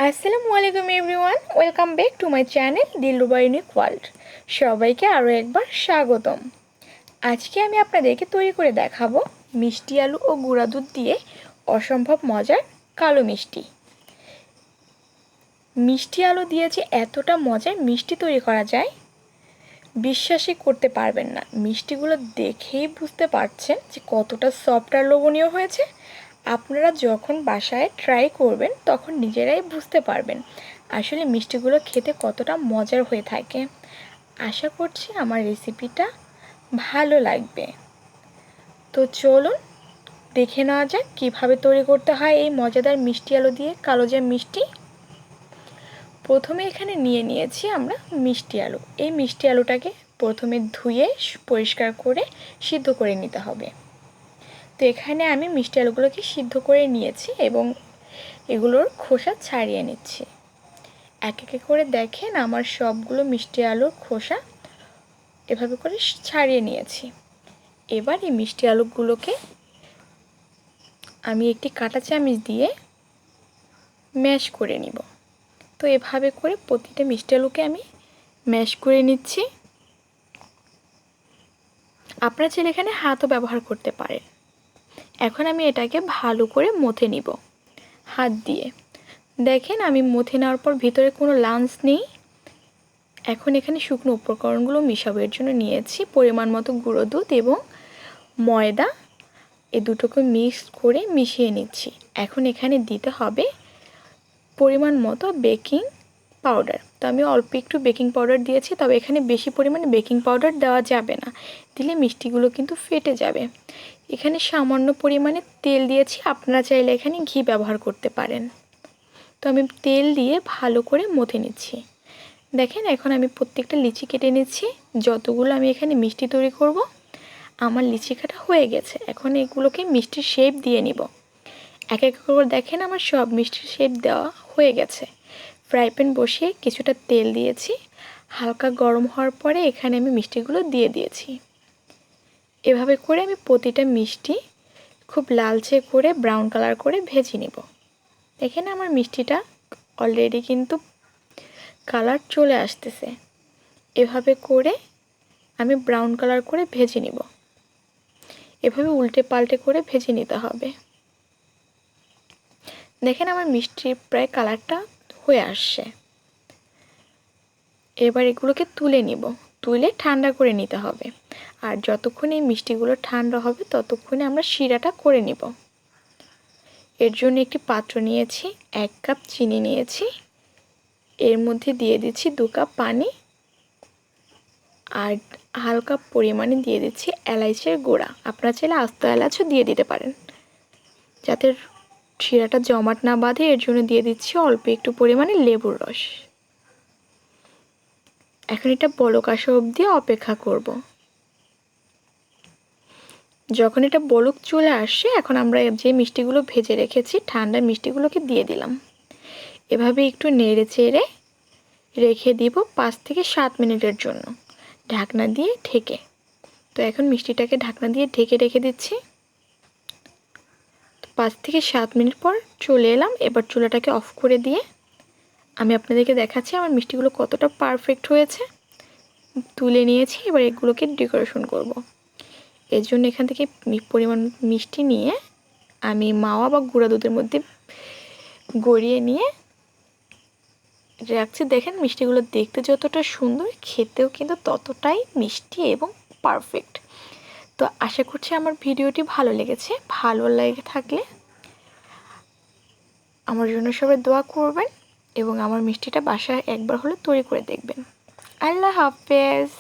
আসসালামু আলাইকুম everyone, welcome back to my channel Dilruba unique world. সবাইকে আরও একবার স্বাগতম। আজকে আমি আপনাদেরকে তৈরি করে দেখাবো মিষ্টি আলু ও গুঁড়া দুধ দিয়ে অসম্ভব মজার কালো মিষ্টি। মিষ্টি আলু দিয়ে যে এতটা মজার মিষ্টি তৈরি করা যায় বিশ্বাসই করতে পারবেন না। মিষ্টিগুলো দেখেই বুঝতে পারছেন যে কতটা সফট আর লোভনীয় হয়েছে। আপনারা যখন বাসায় ট্রাই করবেন তখন নিজেরাই বুঝতে পারবেন আসলে মিষ্টিগুলো খেতে কতটা মজার হয়ে থাকে। আশা করছি আমার রেসিপিটা ভালো লাগবে। তো চলুন দেখে নেওয়া যাক কীভাবে তৈরি করতে হয় এই মজাদার মিষ্টি আলু দিয়ে কালোজাম মিষ্টি। প্রথমে এখানে নিয়েছি আমরা মিষ্টি আলু। এই মিষ্টি আলুটাকে প্রথমে ধুয়ে পরিষ্কার করে সিদ্ধ করে নিতে হবে। তো এখানে আমি মিষ্টি আলুগুলোকে সিদ্ধ করে নিয়েছি এবং এগুলোর খোসা ছাড়িয়ে নিচ্ছি। এক এক করে দেখেন আমার সবগুলো মিষ্টি আলুর খোসা এভাবে করে ছাড়িয়ে নিয়েছি। এবার এই মিষ্টি আলুগুলোকে আমি একটি কাঁটা চামচ দিয়ে ম্যাশ করে নিব। তো এভাবে করে প্রতিটা মিষ্টি আলুকে আমি ম্যাশ করে নিচ্ছি। আপনারা চাইলে এখানে হাতও ব্যবহার করতে পারেন। এখন আমি এটাকে ভালো করে মথে নিব হাত দিয়ে। দেখেন আমি মথে নেওয়ার পর ভিতরে কোনো লাঞ্চ নেই। এখন এখানে শুকনো উপকরণগুলো মিশাবো। এর জন্য নিয়েছি পরিমাণ মতো গুঁড়ো দুধ এবং ময়দা। এই দুটোকে মিক্স করে মিশিয়ে নিচ্ছি। এখন এখানে দিতে হবে পরিমাণ মতো বেকিং পাউডার। তো আমি অল্প একটু বেকিং পাউডার দিয়েছি, তবে এখানে বেশি পরিমাণে বেকিং পাউডার দেওয়া যাবে না, দিলে মিষ্টিগুলো কিন্তু ফেটে যাবে। এখানে সামান্য পরিমাণে তেল দিয়েছি, আপনারা চাইলে এখানে ঘি ব্যবহার করতে পারেন। তো আমি তেল দিয়ে ভালো করে মথে নিচ্ছি। দেখেন এখন আমি প্রত্যেকটা লিচি কেটে নিচ্ছি। যতগুলো আমি এখানে মিষ্টি তৈরি করব আমার লিচি কাটা হয়ে গেছে। এখন এগুলোকে মিষ্টির শেপ দিয়ে নিব। এক এক করে দেখেন আমার সব মিষ্টির শেপ দেওয়া হয়ে গেছে। ফ্রাই প্যান বসিয়ে কিছুটা তেল দিয়েছি। হালকা গরম হওয়ার পরে এখানে আমি মিষ্টিগুলো দিয়ে দিয়েছি। এভাবে করে আমি প্রতিটা মিষ্টি খুব লালচে করে ব্রাউন কালার করে ভেজে নিব। দেখেন আমার মিষ্টিটা অলরেডি কিন্তু কালার চলে আসতেছে। এভাবে করে আমি ব্রাউন কালার করে ভেজে নিব। এভাবে উল্টে পাল্টে করে ভেজে নিতে হবে। দেখেন আমার মিষ্টির প্রায় কালারটা হয়ে আসছে। এবার এগুলোকে তুলে নিব। তুলে ঠান্ডা করে নিতে হবে। আর যতক্ষণ এই মিষ্টিগুলো ঠান্ডা হবে ততক্ষণে আমরা শিরাটা করে নিব। এর জন্য একটি পাত্র নিয়েছি, 1 কাপ চিনি নিয়েছি, এর মধ্যে দিয়ে দিচ্ছি 2 কাপ পানি, আর হালকা পরিমাণে দিয়ে দিচ্ছি এলাচের গুঁড়া। আপনারা চাইলে আস্ত এলাচও দিয়ে দিতে পারেন যাতে শিরাটা জমাট না বাঁধে। এর জন্য দিয়ে দিচ্ছি অল্প একটু পরিমাণে লেবুর রস। এখন এটা বলক আসা অবধি অপেক্ষা করব। যখন এটা বলক চলে আসে এখন আমরা যে মিষ্টিগুলো ভেজে রেখেছি ঠান্ডা মিষ্টিগুলোকে দিয়ে দিলাম। এভাবে একটু নেড়ে চেড়ে রেখে দিব 5 থেকে 7 মিনিটের জন্য ঢাকনা দিয়ে ঢেকে। তো এখন মিষ্টিটাকে ঢাকনা দিয়ে ঢেকে রেখে দিচ্ছি। 5 থেকে 7 মিনিট পর চলে এলাম। এবার চুলাটাকে অফ করে দিয়ে আমি আপনাদেরকে দেখাচ্ছি আমার মিষ্টিগুলো কতটা পারফেক্ট হয়েছে। তুলে নিয়েছি। এবার এগুলোকে ডেকোরেশন করব। এর জন্য এখান থেকে পরিমাণ মিষ্টি নিয়ে আমি মাওয়া বা গুঁড়া দুধের মধ্যে গড়িয়ে নিয়ে রাখছি। দেখেন মিষ্টিগুলো দেখতে যতটা সুন্দর, খেতেও কিন্তু ততটাই মিষ্টি এবং পারফেক্ট। তো আশা করছি আমার ভিডিওটি ভালো লেগেছে। ভালো লেগে থাকলে আমার জন্য সবাই দোয়া করবেন এবং আমার মিষ্টিটা বাসায় একবার হলে তৈরি করে দেখবেন। আল্লাহ হাফেজ।